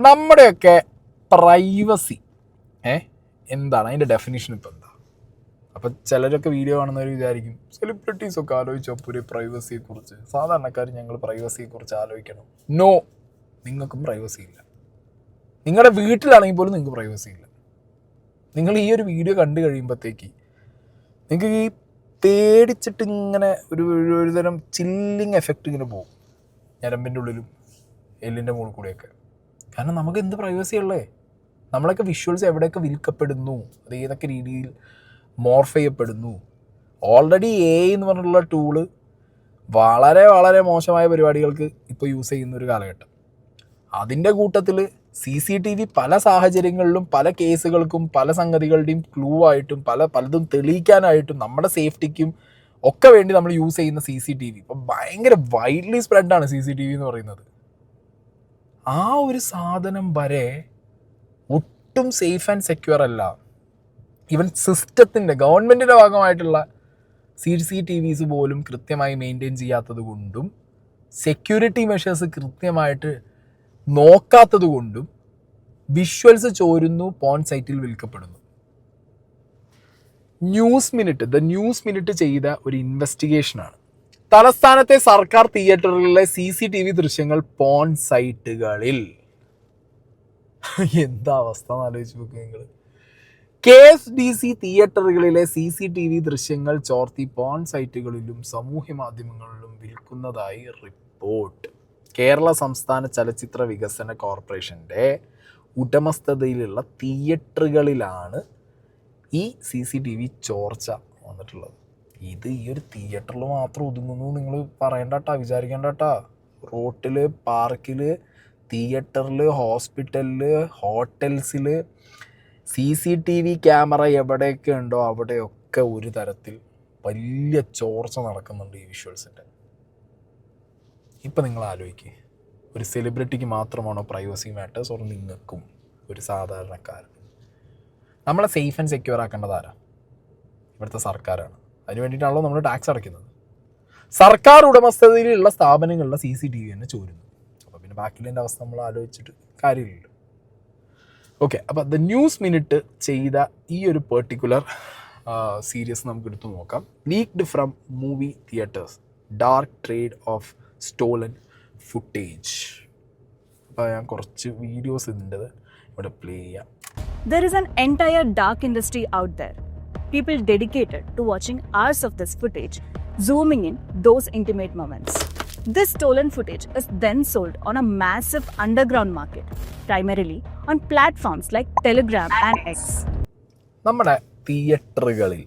നമ്മുടെയൊക്കെ പ്രൈവസി എന്താണ് അതിൻ്റെ ഡെഫിനിഷൻ ഇപ്പം എന്താ? അപ്പം ചിലരൊക്കെ വീഡിയോ കാണുന്നവർ വിചാരിക്കും സെലിബ്രിറ്റീസൊക്കെ ആലോചിച്ചപ്പോൾ ഒരു പ്രൈവസിയെക്കുറിച്ച് സാധാരണക്കാർ ഞങ്ങൾ പ്രൈവസിയെക്കുറിച്ച് ആലോചിക്കണം. നോ, നിങ്ങൾക്കും പ്രൈവസി ഇല്ല. നിങ്ങളുടെ വീട്ടിലാണെങ്കിൽ പോലും നിങ്ങൾക്ക് പ്രൈവസി ഇല്ല. നിങ്ങൾ ഈ ഒരു വീഡിയോ കണ്ടു കഴിയുമ്പോഴത്തേക്ക് നിങ്ങൾക്ക് ഈ പേടിച്ചിട്ട് ഇങ്ങനെ ഒരു തരം ചില്ലിങ് എഫക്റ്റ് ഇങ്ങനെ പോകും ഞരമ്പിൻ്റെ ഉള്ളിലും എല്ലിൻ്റെ മുകളിൽ കൂടെയൊക്കെ. കാരണം നമുക്ക് എന്ത് പ്രൈവസി ഉള്ളേ? നമ്മളൊക്കെ വിഷ്വൽസ് എവിടെയൊക്കെ വിൽക്കപ്പെടുന്നു, അത് ഏതൊക്കെ രീതിയിൽ മോർഫ് ചെയ്യപ്പെടുന്നു. ഓൾറെഡി AI എന്ന് പറഞ്ഞിട്ടുള്ള ടൂള് വളരെ വളരെ മോശമായ പരിപാടികൾക്ക് ഇപ്പോൾ യൂസ് ചെയ്യുന്ന ഒരു കാലഘട്ടം. അതിൻ്റെ കൂട്ടത്തിൽ CCTV പല സാഹചര്യങ്ങളിലും പല കേസുകൾക്കും പല സംഗതികളുടെയും ക്ലൂ ആയിട്ടും പലതും തെളിയിക്കാനായിട്ടും നമ്മുടെ സേഫ്റ്റിക്കും ഒക്കെ വേണ്ടി നമ്മൾ യൂസ് ചെയ്യുന്ന CCTV ഇപ്പം ഭയങ്കര വൈഡ്ലി സ്പ്രെഡാണ് CCTV എന്ന് പറയുന്നത്. ആ ഒരു സാധനം വരെ ഒട്ടും സേഫ് ആൻഡ് സെക്യൂർ അല്ല. ഈവൻ സിസ്റ്റത്തിൻ്റെ ഗവൺമെൻറ്റിൻ്റെ ഭാഗമായിട്ടുള്ള CCTVs പോലും കൃത്യമായി മെയിൻറ്റെയിൻ ചെയ്യാത്തത് കൊണ്ടും സെക്യൂരിറ്റി മെഷേഴ്സ് കൃത്യമായിട്ട് നോക്കാത്തത് കൊണ്ടും വിഷ്വൽസ് ചോരുന്നു, പോൺ സൈറ്റിൽ വിൽക്കപ്പെടുന്നു. ദ ന്യൂസ് മിനിറ്റ് ചെയ്ത ഒരു ഇൻവെസ്റ്റിഗേഷനാണ്. തലസ്ഥാനത്തെ സർക്കാർ തിയേറ്ററുകളിലെ CCTV ദൃശ്യങ്ങൾ പോൺ സൈറ്റുകളിൽ. എന്താ അവസ്ഥ എന്ന് ആലോചിച്ച് നോക്കുക നിങ്ങൾ. KSDC തിയേറ്ററുകളിലെ CCTV ദൃശ്യങ്ങൾ ചോർത്തി പോൺ സൈറ്റുകളിലും സമൂഹ മാധ്യമങ്ങളിലും വിൽക്കുന്നതായി റിപ്പോർട്ട്. കേരള സംസ്ഥാന ചലച്ചിത്ര വികസന കോർപ്പറേഷൻ്റെ ഉടമസ്ഥതയിലുള്ള തിയേറ്ററുകളിലാണ് ഈ CCTV ചോർച്ച വന്നിട്ടുള്ളത്. ഇത് ഈ ഒരു തിയേറ്ററിൽ മാത്രം ഒതുങ്ങുന്നു നിങ്ങൾ പറയണ്ടട്ടാ, വിചാരിക്കേണ്ടട്ടാ. റോട്ടിൽ, പാർക്കിൽ, തിയേറ്ററിൽ, ഹോസ്പിറ്റലിൽ, ഹോട്ടൽസിൽ CCTV ക്യാമറ എവിടെയൊക്കെ ഉണ്ടോ അവിടെയൊക്കെ ഒരു തരത്തിൽ വലിയ ചോർച്ച നടക്കുന്നുണ്ട് ഈ വിഷ്വൽസിൻ്റെ. ഇപ്പം നിങ്ങൾ ആലോചിക്കുക, ഒരു സെലിബ്രിറ്റിക്ക് മാത്രമാണോ പ്രൈവസി മാറ്റേഴ്സ്, ഓർ നിങ്ങൾക്കും ഒരു സാധാരണക്കാരൻ? നമ്മളെ സേഫ് ആൻഡ് സെക്യൂർ ആക്കേണ്ടത് ആരാ? ഇവിടുത്തെ സർക്കാരാണ്. അതിന് വേണ്ടിയിട്ടാണല്ലോ നമ്മൾ ടാക്സ് അടയ്ക്കുന്നത്. സർക്കാർ ഉടമസ്ഥതയിലുള്ള സ്ഥാപനങ്ങളിലെ CCTV തന്നെ ചോരുന്നു. അപ്പോൾ പിന്നെ ബാക്കിയുള്ള അവസ്ഥ നമ്മൾ ആലോചിച്ചിട്ട് കാര്യമില്ലല്ലോ. ഓക്കെ, അപ്പോൾ ദ ന്യൂസ് മിനിറ്റ് ചെയ്ത ഈ ഒരു പെർട്ടിക്കുലർ സീരീസ് നമുക്ക് എടുത്തു നോക്കാം. Leaked from movie theatres, dark trade off stolen footage. അപ്പോൾ ഞാൻ കുറച്ച് വീഡിയോസ് ഇതിൻ്റെത് ഇവിടെ പ്ലേ ചെയ്യാം. There is an entire dark industry out there. People dedicated to watching hours of this footage, zooming in those intimate moments. This stolen footage is then sold on a massive underground market, primarily on platforms like Telegram and X. നമ്മുടെ തിയേറ്ററുകളിൽ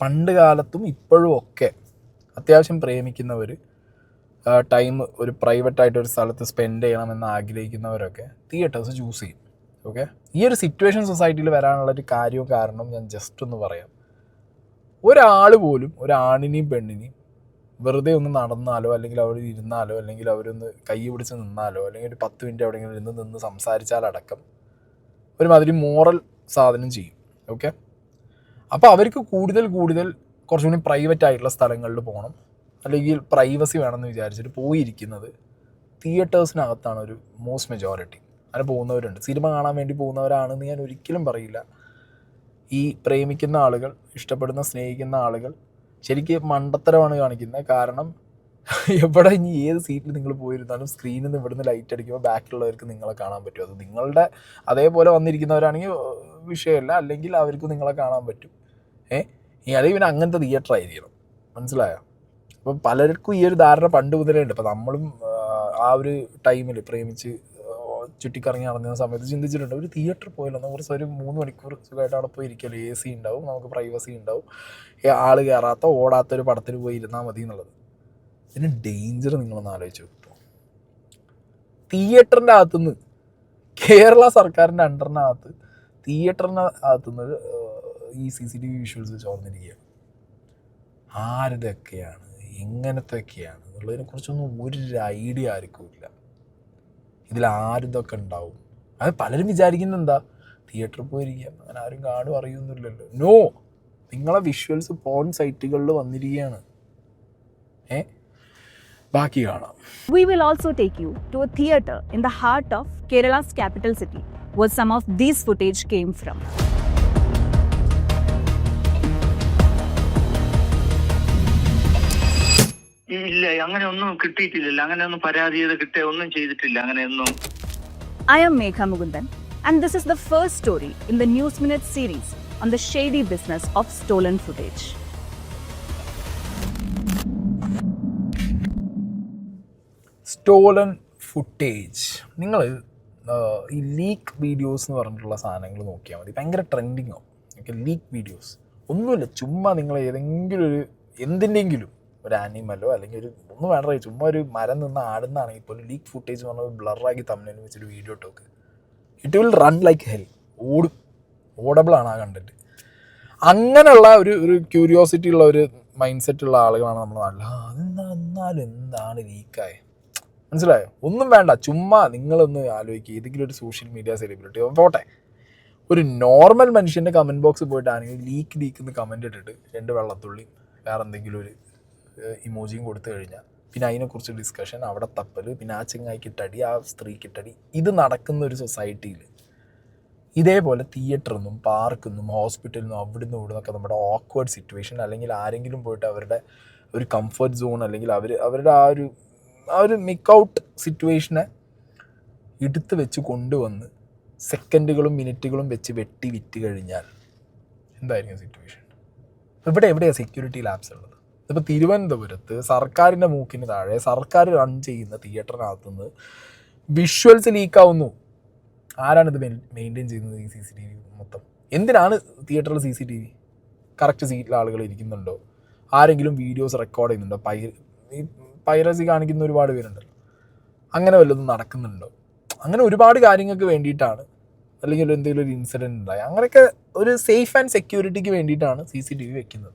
പണ്ട് കാലത്തും ഇപ്പോഴും ഒക്കെ അത്യാവശ്യം പ്രേമിക്കുന്നവർ time ഒരു പ്രൈവറ്റായിട്ട് ഒരു സ്ഥലത്ത് സ്പെൻഡ് ചെയ്യണമെന്ന് ആഗ്രഹിക്കുന്നവരൊക്കെ തിയേറ്റേഴ്സ് ചൂസ് ചെയ്യും. ഈ ഒരു സിറ്റുവേഷൻ സൊസൈറ്റിയിൽ വരാനുള്ളൊരു കാര്യവും കാരണം ഞാൻ ജസ്റ്റ് ഒന്ന് പറയാം. ഒരാൾ പോലും ഒരാണിനെയും പെണ്ണിനെയും വെറുതെ ഒന്ന് നടന്നാലോ അല്ലെങ്കിൽ അവിടെ ഇരുന്നാലോ അല്ലെങ്കിൽ അവരൊന്ന് കൈ പിടിച്ച് നിന്നാലോ അല്ലെങ്കിൽ ഒരു 10 മിനിറ്റ് എവിടെയെങ്കിലും നിന്ന് സംസാരിച്ചാലടക്കം ഒരുമാതിരി മോറൽ സാധനം ചെയ്യും. അപ്പോൾ അവർക്ക് കൂടുതൽ കുറച്ചുകൂടി പ്രൈവറ്റ് ആയിട്ടുള്ള സ്ഥലങ്ങളിൽ പോകണം, അല്ലെങ്കിൽ പ്രൈവസി വേണമെന്ന് വിചാരിച്ചിട്ട് പോയിരിക്കുന്നത് തിയേറ്റേഴ്സിനകത്താണ് ഒരു മോസ്റ്റ് മെജോറിറ്റി. അങ്ങനെ പോകുന്നവരുണ്ട്. സിനിമ കാണാൻ വേണ്ടി പോകുന്നവരാണെന്ന് ഞാൻ ഒരിക്കലും പറയില്ല. ഈ പ്രേമിക്കുന്ന ആളുകൾ, ഇഷ്ടപ്പെടുന്ന സ്നേഹിക്കുന്ന ആളുകൾ ശരിക്കും മണ്ടത്തരമാണ് കാണിക്കുന്നത്. കാരണം എവിടെ ഇനി ഏത് സീറ്റിൽ നിങ്ങൾ പോയിരുന്നാലും സ്ക്രീനിൽ നിന്ന് ഇവിടുന്ന് ലൈറ്റ് അടിക്കുമ്പോൾ ബാക്കിലുള്ളവർക്ക് നിങ്ങളെ കാണാൻ പറ്റും. അത് നിങ്ങളുടെ അതേപോലെ വന്നിരിക്കുന്നവരാണെങ്കിൽ വിഷയമല്ല, അല്ലെങ്കിൽ അവർക്ക് നിങ്ങളെ കാണാൻ പറ്റും. അത് പിന്നെ അങ്ങനത്തെ തിയേറ്റർ ആയിരിക്കണം, മനസ്സിലായോ? അപ്പം പലർക്കും ഈ ഒരു ധാരണ പണ്ട് മുതലേ ഉണ്ട്. അപ്പം നമ്മളും ആ ഒരു ടൈമിൽ പ്രേമിച്ച് ചുറ്റിക്കറങ്ങി നടന്ന സമയത്ത് ചിന്തിച്ചിട്ടുണ്ട്, ഒരു തിയേറ്ററിൽ പോയല്ലോ, കുറച്ച് ഒരു 3 മണിക്കൂർ സുഖമായിട്ട് അവിടെ പോയി ഇരിക്കല്ലോ, AC ഉണ്ടാവും, നമുക്ക് പ്രൈവസി ഉണ്ടാവും, ആൾ കയറാത്ത ഓടാത്ത ഒരു പടത്തിന് പോയി ഇരുന്നാൽ മതി എന്നുള്ളത്. ഇതിന് ഡേഞ്ചർ നിങ്ങളൊന്ന് ആലോചിച്ച് നോക്കും. തിയേറ്ററിൻ്റെ അകത്തുനിന്ന്, കേരള സർക്കാരിൻ്റെ അണ്ടറിനകത്ത് തിയേറ്ററിനകത്തുനിന്ന് ഈ CCTV വിഷ്വൽസ് ചോർന്നിരിക്കുകയാണ്. ആരുടെയൊക്കെയാണ്, എങ്ങനത്തെയൊക്കെയാണ് എന്നുള്ളതിനെക്കുറിച്ചൊന്നും ഒരു ഐഡിയ ആർക്കും ഇല്ല. ഇതിൽ ആരിതൊക്കെ ഉണ്ടാവും. അത് പലരും വിചാരിക്കുന്നത് എന്താ, തിയേറ്ററിൽ പോയിരിക്കാം, അങ്ങനെ ആരും കാണും അറിയൊന്നുമില്ലല്ലോ. നോ, നിങ്ങളെ വിഷ്വൽസ് പോൺ സൈറ്റുകളിൽ വന്നിരിക്കുകയാണ്. ബാക്കി കാണാം. We will also take you to a theatre in the heart of Kerala's capital city, where some of these footage came from. ഇല്ല, അങ്ങനെ ഒന്നും കിട്ടിയിട്ടില്ല, അങ്ങനെ ഒന്നും പരാതിയത് കിട്ടുക ഒന്നും ചെയ്തിട്ടില്ല, അങ്ങനെയൊന്നും. I am Megha Mugundan, and this is the first story in the News Minute series on the shady business of stolen footage. Stolen footage. നിങ്ങൾ ഈ ലീക്ക് വീഡിയോസ് എന്ന് പറഞ്ഞിട്ടുള്ള സാധനങ്ങൾ നോക്കിയാൽ മതി, ഭയങ്കര ട്രെൻഡിങ് ആവും. ഓക്കെ, ലീക്ക് വീഡിയോസ് ഒന്നുമില്ല, ചുമ്മാ നിങ്ങൾ ഏതെങ്കിലും ഒരു എന്തിൻ്റെങ്കിലും ഒരു ആനിമലോ അല്ലെങ്കിൽ ഒരു ഒന്നും വേണ്ട, ചുമ്മാ ഒരു മരം നിന്ന് ആടുന്നതാണെങ്കിൽ പോലും ലീക്ക് ഫുട്ടേജ് എന്ന് പറഞ്ഞാൽ ബ്ലറാക്കി തമ്മിൽ വെച്ചൊരു വീഡിയോ ഇട്ടോക്ക്, it will run like hell. ഓഡബിളാണ് ആ കണ്ടന്റ്. അങ്ങനെയുള്ള ഒരു ക്യൂരിയോസിറ്റി ഉള്ള ഒരു മൈൻഡ് സെറ്റുള്ള ആളുകളാണ് നമ്മൾ നാട്ടിൽ. എന്നാലും എന്താണ് ലീക്കായ, മനസ്സിലായോ? ഒന്നും വേണ്ട, ചുമ്മാ നിങ്ങളൊന്ന് ആലോചിക്കുക, ഏതെങ്കിലും ഒരു സോഷ്യൽ മീഡിയ സെലിബ്രിറ്റി പോട്ടെ, ഒരു നോർമൽ മനുഷ്യൻ്റെ കമൻറ്റ് ബോക്സിൽ പോയിട്ടാണെങ്കിൽ ലീക്ക് എന്ന് കമൻറ്റ് ഇട്ടിട്ട് 2 വെള്ളത്തുള്ളി വേറെ എന്തെങ്കിലും ഒരു ഇമോജിയും കൊടുത്തു കഴിഞ്ഞാൽ പിന്നെ അതിനെക്കുറിച്ച് ഡിസ്കഷൻ, അവിടെ തപ്പൽ, പിന്നെ ആ ചെങ്ങായിക്കിട്ടടി, ആ സ്ത്രീക്കിട്ടടി. ഇത് നടക്കുന്ന ഒരു സൊസൈറ്റിയിൽ ഇതേപോലെ തിയേറ്ററിൽ നിന്നും പാർക്കിൽ നിന്നും ഹോസ്പിറ്റലിൽ നിന്നും അവിടെ നിന്നും ഇവിടെ നിന്നൊക്കെ നമ്മുടെ ഓക്വേർഡ് സിറ്റുവേഷൻ, അല്ലെങ്കിൽ ആരെങ്കിലും പോയിട്ട് അവരുടെ ഒരു കംഫർട്ട് സോൺ, അല്ലെങ്കിൽ അവരുടെ ആ ഒരു മിക്ക് ഔട്ട് സിറ്റുവേഷനെ എടുത്ത് വെച്ച് കൊണ്ടുവന്ന് സെക്കൻഡുകളും മിനിറ്റുകളും വെച്ച് വെട്ടി വിറ്റ് കഴിഞ്ഞാൽ എന്തായിരിക്കും സിറ്റുവേഷൻ? എവിടെയാണ് സെക്യൂരിറ്റി ലാബ്സ് ഉള്ളത്? ഇപ്പോൾ തിരുവനന്തപുരത്ത് സർക്കാരിൻ്റെ മൂക്കിന് താഴെ സർക്കാർ റൺ ചെയ്യുന്ന തിയേറ്ററിനകത്തുനിന്ന് വിഷ്വൽസ് ലീക്കാവുന്നു. ആരാണിത് മെയിൻറ്റെയിൻ ചെയ്യുന്നത്? ഈ CCTV മൊത്തം എന്തിനാണ് തിയേറ്ററിൽ CCTV? കറക്റ്റ് സീറ്റിൽ ആളുകൾ ഇരിക്കുന്നുണ്ടോ? ആരെങ്കിലും വീഡിയോസ് റെക്കോർഡ് ചെയ്യുന്നുണ്ടോ? പൈറസി കാണിക്കുന്ന ഒരുപാട് പേരുണ്ടല്ലോ, അങ്ങനെ വല്ലതും നടക്കുന്നുണ്ടോ? അങ്ങനെ ഒരുപാട് കാര്യങ്ങൾക്ക് വേണ്ടിയിട്ടാണ്, അല്ലെങ്കിൽ എന്തെങ്കിലും ഒരു ഇൻസിഡൻറ്റ് ഉണ്ടായി, അങ്ങനെയൊക്കെ ഒരു സേഫ് ആൻഡ് സെക്യൂരിറ്റിക്ക് വേണ്ടിയിട്ടാണ് CCTV വെക്കുന്നത്.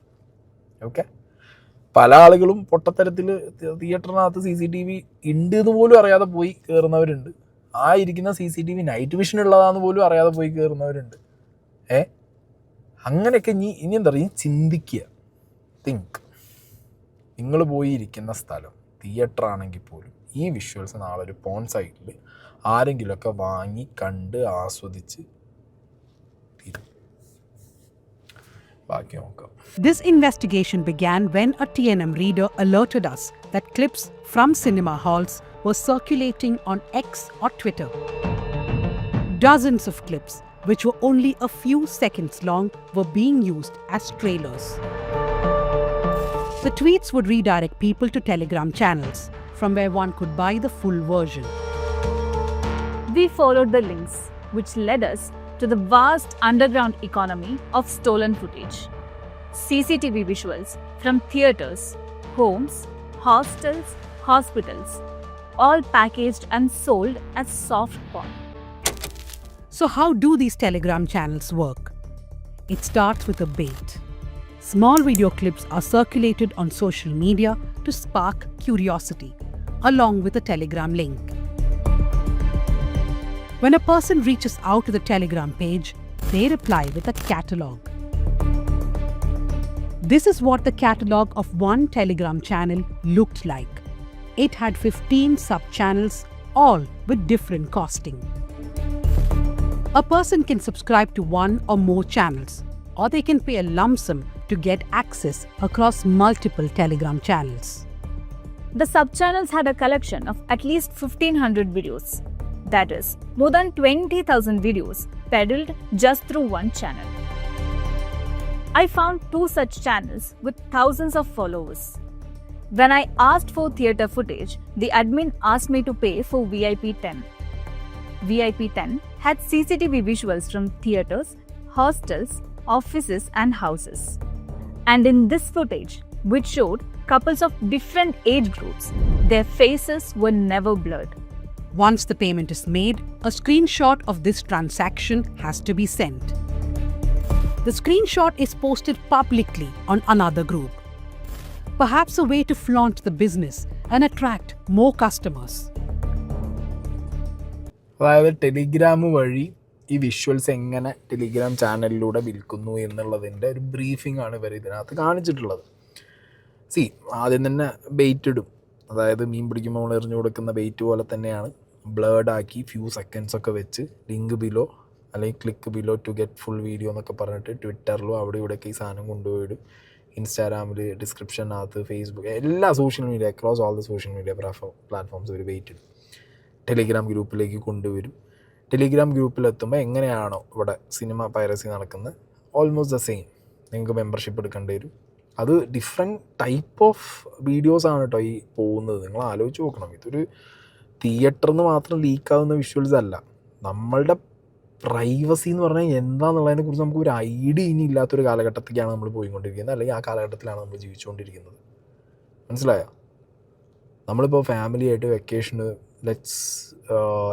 ഓക്കെ, പല ആളുകളും പൊട്ടത്തരത്തിൽ തിയേറ്ററിനകത്ത് CCTV ഉണ്ട് എന്ന് പോലും അറിയാതെ പോയി കയറുന്നവരുണ്ട്. ആ ഇരിക്കുന്ന CCTV നൈറ്റ് വിഷൻ ഉള്ളതാണെന്ന് പോലും അറിയാതെ പോയി കയറുന്നവരുണ്ട്. അങ്ങനെയൊക്കെ ഇനി എന്താ പറയുക, ചിന്തിക്കുക, തിങ്ക്. നിങ്ങൾ പോയി ഇരിക്കുന്ന സ്ഥലം തിയേറ്റർ ആണെങ്കിൽ പോലും ഈ വിഷ്വൽസ് നാളെ ഒരു പോൺ സൈറ്റിൽ ആരെങ്കിലുമൊക്കെ വാങ്ങി കണ്ട് ആസ്വദിച്ച് തീരും. ബാക്കി നോക്കാം. This investigation began when a TNM reader alerted us that clips from cinema halls were circulating on X or Twitter. Dozens of clips, which were only a few seconds long, were being used as trailers. The tweets would redirect people to Telegram channels, from where one could buy the full version. We followed the links, which led us to the vast underground economy of stolen footage. CCTV visuals from theatres, homes, hostels, hospitals, all packaged and sold as soft porn. So how do these Telegram channels work? It starts with a bait. Small video clips are circulated on social media to spark curiosity, along with a Telegram link. When a person reaches out to the Telegram page, they reply with a catalog. This is what the catalog of one Telegram channel looked like. It had 15 sub-channels, all with different costing. A person can subscribe to one or more channels, or they can pay a lump sum to get access across multiple Telegram channels. The sub-channels had a collection of at least 1,500 videos. That is, more than 20,000 videos peddled just through one channel. I found 2 such channels with thousands of followers. When I asked for theatre footage, the admin asked me to pay for VIP 10. VIP 10 had CCTV visuals from theatres, hostels, offices and houses. And in this footage, which showed couples of different age groups, their faces were never blurred. Once the payment is made, a screenshot of this transaction has to be sent. The screenshot is posted publicly on another group. Perhaps a way to flaunt the business and attract more customers. അതായത് Telegram വഴി ഈ visuals എങ്ങനെ Telegram ചാനലിലൂടെ വിൽക്കുന്നു എന്നുള്ളതിൻ്റെ ഒരു briefing ആണ് ഇവർ ഇതിനകത്ത് കാണിച്ചിട്ടുള്ളത്. ആദ്യം തന്നെ ബെയ്റ്റ് ഇടും, അതായത് മീൻ പിടിക്കുമ്പോൾ നമ്മൾ എറിഞ്ഞു കൊടുക്കുന്ന വെയിറ്റ് പോലെ തന്നെയാണ്. ബ്ലേഡാക്കി ഫ്യൂ സെക്കൻഡ്സൊക്കെ വെച്ച് ലിങ്ക് ബിലോ അല്ലെങ്കിൽ click below to get full video എന്നൊക്കെ പറഞ്ഞിട്ട് ട്വിറ്ററിലും അവിടെ ഇവിടെയൊക്കെ ഈ സാധനം കൊണ്ടുപോയിടും. ഇൻസ്റ്റാഗ്രാമിൽ, ഡിസ്ക്രിപ്ഷനകത്ത്, ഫേസ്ബുക്ക്, എല്ലാ social media, across all the social media platforms ഒരു വെയിറ്റ് ഇടും. ടെലിഗ്രാം ഗ്രൂപ്പിലേക്ക് കൊണ്ടുവരും. ടെലിഗ്രാം ഗ്രൂപ്പിലെത്തുമ്പോൾ എങ്ങനെയാണോ ഇവിടെ സിനിമ പൈറസി നടക്കുന്നത്, ഓൾമോസ്റ്റ് ദ സെയിം. നിങ്ങൾക്ക് മെമ്പർഷിപ്പ് എടുക്കേണ്ടി വരും. അത് ഡിഫറെൻറ്റ് ടൈപ്പ് ഓഫ് വീഡിയോസാണ് കേട്ടോ ഈ പോകുന്നത്. നിങ്ങൾ ആലോചിച്ച് നോക്കണം. ഇതൊരു തിയേറ്ററിൽ നിന്ന് മാത്രം ലീക്കാവുന്ന വിഷ്വൽസ് അല്ല. നമ്മളുടെ പ്രൈവസി എന്ന് പറഞ്ഞാൽ എന്താണെന്നുള്ളതിനെ കുറിച്ച് നമുക്കൊരു ഐഡിയ ഇനി ഇല്ലാത്തൊരു കാലഘട്ടത്തേക്കാണ് നമ്മൾ പോയിക്കൊണ്ടിരിക്കുന്നത്, അല്ലെങ്കിൽ ആ കാലഘട്ടത്തിലാണ് നമ്മൾ ജീവിച്ചുകൊണ്ടിരിക്കുന്നത്. മനസ്സിലായോ? നമ്മളിപ്പോൾ ഫാമിലിയായിട്ട് വെക്കേഷന്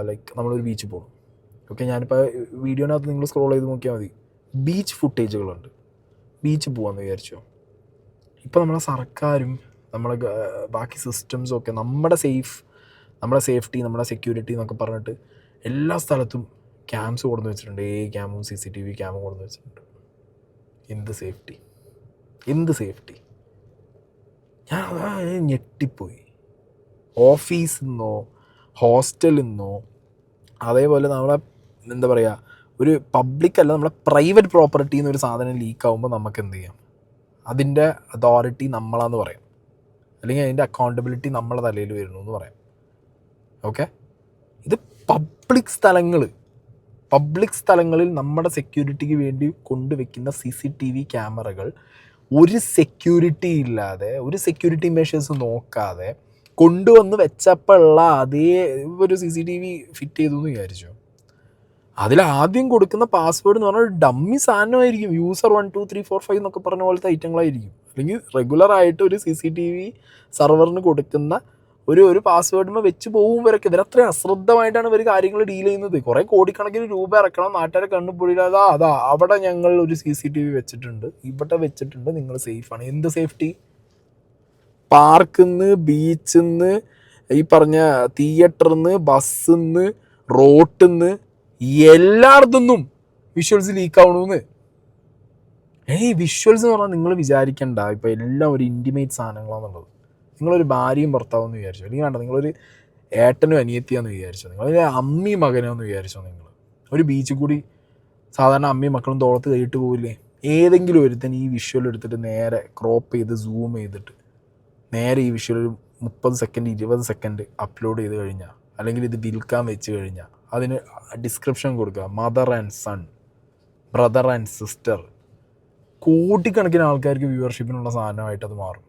ലൈക്ക് നമ്മളൊരു ബീച്ചിൽ പോകും. ഓക്കെ, ഞാനിപ്പോൾ വീഡിയോനകത്ത് നിങ്ങൾ സ്ക്രോൾ ചെയ്ത് നോക്കിയാൽ മതി, ബീച്ച് ഫുട്ടേജുകളുണ്ട്. ബീച്ചിൽ പോകാമെന്ന് വിചാരിച്ചോ. ഇപ്പോൾ നമ്മളെ സർക്കാരും നമ്മളെ ബാക്കി സിസ്റ്റംസും ഒക്കെ നമ്മുടെ സേഫ്റ്റി, നമ്മുടെ സെക്യൂരിറ്റി എന്നൊക്കെ പറഞ്ഞിട്ട് എല്ലാ സ്ഥലത്തും ക്യാംസ് കൊടുന്ന് വെച്ചിട്ടുണ്ട്. ക്യാമും CCTV ക്യാമും കൊടുന്ന് വെച്ചിട്ടുണ്ട്. എന്ത് സേഫ്റ്റി? ഞാൻ ഞെട്ടിപ്പോയി. ഓഫീസിൽ നിന്നോ ഹോസ്റ്റലിൽ നിന്നോ അതേപോലെ നമ്മളെ എന്താ പറയുക, ഒരു പബ്ലിക് അല്ല, നമ്മളെ പ്രൈവറ്റ് പ്രോപ്പർട്ടിയിൽ നിന്ന് ഒരു സാധനം ലീക്കാവുമ്പോൾ നമുക്ക് എന്ത് ചെയ്യാം? അതിൻ്റെ അതോറിറ്റി നമ്മളാന്ന് പറയാം, അല്ലെങ്കിൽ അതിൻ്റെ അക്കൗണ്ടബിലിറ്റി നമ്മളെ തലയിൽ വരുന്നു എന്ന് പറയാം. ഓക്കെ, ഇത് പബ്ലിക് സ്ഥലങ്ങളിൽ നമ്മുടെ സെക്യൂരിറ്റിക്ക് വേണ്ടി കൊണ്ടുവയ്ക്കുന്ന CCTV ക്യാമറകൾ ഒരു സെക്യൂരിറ്റി ഇല്ലാതെ, ഒരു സെക്യൂരിറ്റി മെഷേഴ്സ് നോക്കാതെ കൊണ്ടുവന്ന് വെച്ചപ്പോഴുള്ള അതേ ഒരു CCTV ഫിറ്റ് ചെയ്തു എന്ന് വിചാരിച്ചു. അതിലാദ്യം കൊടുക്കുന്ന പാസ്വേഡ് എന്ന് പറഞ്ഞാൽ ഡമ്മി സാധനമായിരിക്കും. യൂസർ 1 2 3 4 5 എന്നൊക്കെ പറഞ്ഞ പോലത്തെ ഐറ്റങ്ങളായിരിക്കും. അല്ലെങ്കിൽ റെഗുലറായിട്ട് ഒരു CCTV സെർവറിന് കൊടുക്കുന്ന ഒരു പാസ്വേഡിന് വെച്ച് പോകുമ്പോഴൊക്കെ ഇവരത്ര അശ്രദ്ധമായിട്ടാണ് ഇവർ കാര്യങ്ങൾ ഡീൽ ചെയ്യുന്നത്. കുറേ കോടിക്കണക്കിന് രൂപ ഇറക്കണം, നാട്ടുകാരെ കണ്ണുപൊടിയില്ലാതെ അതാ അവിടെ ഞങ്ങൾ ഒരു CCTV വെച്ചിട്ടുണ്ട്, ഇവിടെ വെച്ചിട്ടുണ്ട്, നിങ്ങൾ സേഫാണ്. എന്ത് സേഫ്റ്റി? പാർക്കിൽ നിന്ന്, ബീച്ചിൽ നിന്ന്, ഈ പറഞ്ഞ തിയേറ്ററിൽ നിന്ന്, ബസ്സിൽ നിന്ന്, റോട്ടിൽ നിന്ന്, എല്ലായിടത്തുനിന്നും വിഷ്വൽസ് ലീക്കാവണമെന്ന്. വിഷ്വൽസ് എന്ന് പറഞ്ഞാൽ നിങ്ങൾ വിചാരിക്കണ്ട ഇപ്പോൾ എല്ലാം ഒരു ഇൻറ്റിമേറ്റ് സാധനങ്ങളാണെന്നുള്ളത്. നിങ്ങളൊരു ഭാര്യയും ഭർത്താവെന്ന് വിചാരിച്ചോ, അല്ലെങ്കിൽ വേണ്ട നിങ്ങളൊരു ഏട്ടനും അനിയത്തിയാന്ന് വിചാരിച്ചോ, നിങ്ങളൊരു അമ്മയും മകനാന്ന് വിചാരിച്ചോ. നിങ്ങൾ ഒരു ബീച്ചിൽ കൂടി സാധാരണ അമ്മയും മക്കളും തോളത്ത് കൈയിട്ട് പോവില്ലേ? ഏതെങ്കിലും ഒരുത്തൻ ഈ വിഷ്വൽ എടുത്തിട്ട് നേരെ ക്രോപ്പ് ചെയ്ത് സൂം ചെയ്തിട്ട് നേരെ ഈ വിഷ്വൽ 30 സെക്കൻഡ് 20 സെക്കൻഡ് അപ്ലോഡ് ചെയ്ത് കഴിഞ്ഞാൽ, അല്ലെങ്കിൽ ഇത് വിൽക്കാൻ വെച്ച് കഴിഞ്ഞാൽ അതിന് ഡിസ്ക്രിപ്ഷൻ കൊടുക്കുക, mother and son, brother and sister, കോടിക്കണക്കിന് ആൾക്കാർക്ക് വ്യൂവർഷിപ്പിനുള്ള സാധനമായിട്ട് അത് മാറും.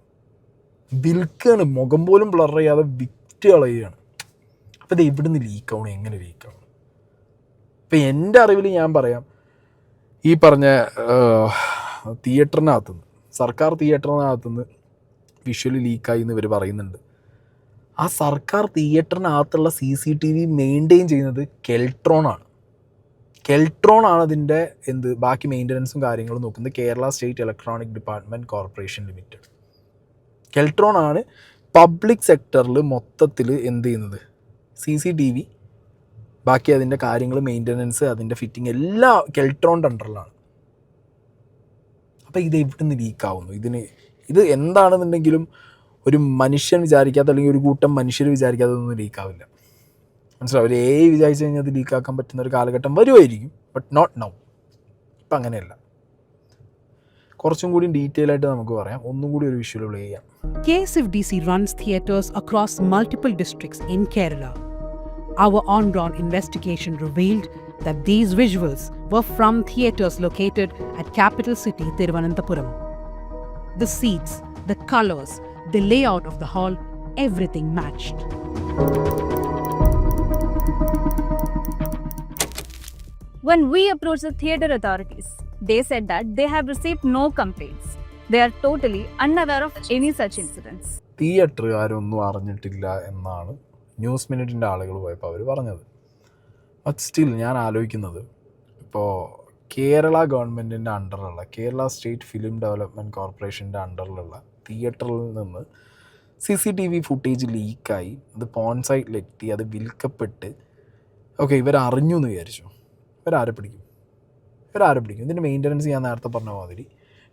വിൽക്കാണ്, മുഖം പോലും ബ്ലർ ചെയ്യാതെ വിറ്റ് കളയുകയാണ്. അപ്പോൾ ഇത് എവിടെ നിന്ന് ലീക്കാവണം, എങ്ങനെ ലീക്കാവണം? ഇപ്പം എൻ്റെ അറിവിൽ ഞാൻ പറയാം, ഈ പറഞ്ഞ തിയേറ്ററിനകത്തുനിന്ന്, സർക്കാർ തിയേറ്ററിനകത്തുനിന്ന് വിഷ്വലി ലീക്കായി എന്ന് ഇവർ പറയുന്നുണ്ട്. ആ സർക്കാർ തിയേറ്ററിനകത്തുള്ള CCTV മെയിൻറ്റെയിൻ ചെയ്യുന്നത് കെൽട്രോണാണ് അതിൻ്റെ ബാക്കി മെയിൻ്റനൻസും കാര്യങ്ങളും നോക്കുന്നത്. Kerala state electronic department corporation limited. കെൽട്രോണാണ് പബ്ലിക് സെക്ടറിൽ മൊത്തത്തിൽ എന്ത് ചെയ്യുന്നത്, CCTV ബാക്കി അതിൻ്റെ കാര്യങ്ങൾ, മെയിൻ്റനൻസ്, അതിൻ്റെ ഫിറ്റിംഗ് എല്ലാം കെൽട്രോണിൻ്റെ അണ്ടറിലാണ്. അപ്പോൾ ഇത് എവിടെ നിന്ന് ലീക്കാവുന്നു? ഇത് എന്താണെന്നുണ്ടെങ്കിലും ഒരു മനുഷ്യൻ വിചാരിക്കാത്ത, അല്ലെങ്കിൽ ഒരു കൂട്ടം മനുഷ്യർ വിചാരിക്കാത്തതൊന്നും ലീക്കാവില്ല. മനസ്സിലാവും? ഒരു വിചാരിച്ചു കഴിഞ്ഞാൽ അത് ലീക്കാക്കാൻ പറ്റുന്ന ഒരു കാലഘട്ടം വരുമായിരിക്കും, ബട്ട് നോട്ട് നൗ. ഇപ്പം അങ്ങനെയല്ല. കുറച്ചും കൂടി ഡീറ്റെയിൽ ആയിട്ട് നമുക്ക് പറയാം. ഒന്നും കൂടി ഒരു വിഷ്വൽ പ്ലേ ചെയ്യാം. KSFDC runs theatres across multiple districts in Kerala. Our on-ground investigation revealed that these visuals were from theatres located at capital city Thiruvananthapuram. The seats, the colours, the layout of the hall, everything matched. When we approached the theatre authorities, they said that they have received no complaints. They are totally unaware of any such incidents. Theatre ആരൊന്നും അറിഞ്ഞിട്ടില്ല എന്നാണ് news മിനിറ്റിൻ്റെ ആളുകൾ പോയപ്പോൾ അവർ പറഞ്ഞത്. But still ഞാൻ ആലോചിക്കുന്നത്, ഇപ്പോൾ കേരള ഗവൺമെൻറ്റിൻ്റെ അണ്ടറിലുള്ള, കേരള സ്റ്റേറ്റ് ഫിലിം ഡെവലപ്മെൻറ്റ് കോർപ്പറേഷൻ്റെ അണ്ടറിലുള്ള തിയേറ്ററിൽ നിന്ന് CCTV ഫുട്ടേജ് ലീക്കായി, അത് പോൺ സൈറ്റിലെത്തി, അത് വിൽക്കപ്പെട്ട്, ഓക്കെ ഇവരറിഞ്ഞു എന്ന് വിചാരിച്ചു. ഇവരാരെ പിടിക്കും? ഇതിൻ്റെ മെയിൻ്റനൻസ് ഞാൻ നേരത്തെ പറഞ്ഞ മാതിരി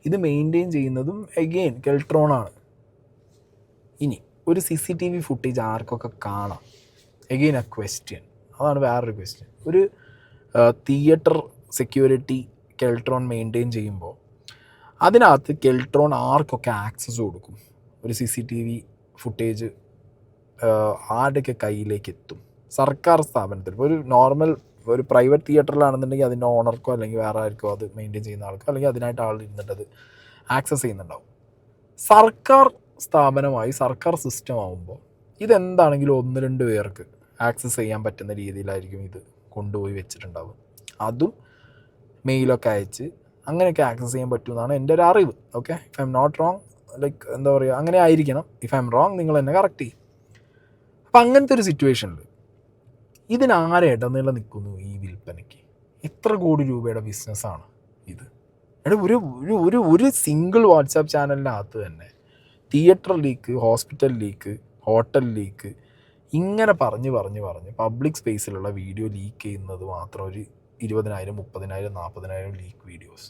ഇത് മെയിൻറ്റെയിൻ ചെയ്യുന്നതും എഗെയിൻ കെൽട്രോണാണ്. ഇനി ഒരു CCTV ഫുട്ടേജ് ആർക്കൊക്കെ കാണാം? Again A question. അതാണ് വേറൊരു ക്വസ്റ്റ്യൻ. ഒരു തിയേറ്റർ സെക്യൂരിറ്റി കെൽട്രോൺ മെയിൻറ്റെയിൻ ചെയ്യുമ്പോൾ അതിനകത്ത് കെൽട്രോൺ ആർക്കൊക്കെ ആക്സസ് കൊടുക്കും? ഒരു CCTV ഫുട്ടേജ് ആരുടെയൊക്കെ കയ്യിലേക്ക് എത്തും? സർക്കാർ സ്ഥാപനത്തിൽ ഒരു നോർമൽ ഒരു പ്രൈവറ്റ് തിയേറ്ററിലാണെന്നുണ്ടെങ്കിൽ അതിൻ്റെ ഓണർക്കോ അല്ലെങ്കിൽ വേറെ ആർക്കോ അത് മെയിൻറ്റെയിൻ ചെയ്യുന്ന ആൾക്കോ അല്ലെങ്കിൽ അതിനായിട്ട് ആൾ ഇരുന്നിട്ട് അത് ആക്സസ് ചെയ്യുന്നുണ്ടാവും. സർക്കാർ സ്ഥാപനമായി സർക്കാർ സിസ്റ്റം ആകുമ്പോൾ ഇതെന്താണെങ്കിലും 1-2 പേർക്ക് ആക്സസ് ചെയ്യാൻ പറ്റുന്ന രീതിയിലായിരിക്കും ഇത് കൊണ്ടുപോയി വെച്ചിട്ടുണ്ടാവും. അതും മെയിലൊക്കെ അയച്ച് അങ്ങനെയൊക്കെ ആക്സസ് ചെയ്യാൻ പറ്റുമെന്നാണ് എൻ്റെ ഒരു അറിവ്. Okay, if I'm not wrong, like എന്താ പറയുക, അങ്ങനെ ആയിരിക്കണം. ഇഫ് ഐ എം റോങ് നിങ്ങൾ എന്നെ കറക്റ്റ് ചെയ്യും. അപ്പം അങ്ങനത്തെ ഒരു സിറ്റുവേഷനിൽ ഇതിനാരെ ഇടനില നിൽക്കുന്നു ഈ വിൽപ്പനയ്ക്ക്? എത്ര കോടി രൂപയുടെ ബിസിനസ്സാണ് ഇത്? ഒരു ഒരു ഒരു സിംഗിൾ വാട്സാപ്പ് ചാനലിനകത്ത് തന്നെ theatre leak, hospital leak, hotel leak, ഇങ്ങനെ പറഞ്ഞ് പബ്ലിക് സ്പേസിലുള്ള വീഡിയോ ലീക്ക് ചെയ്യുന്നത് മാത്രം ഒരു 20,000, 30,000, 40,000 ലീക്ക് വീഡിയോസ്.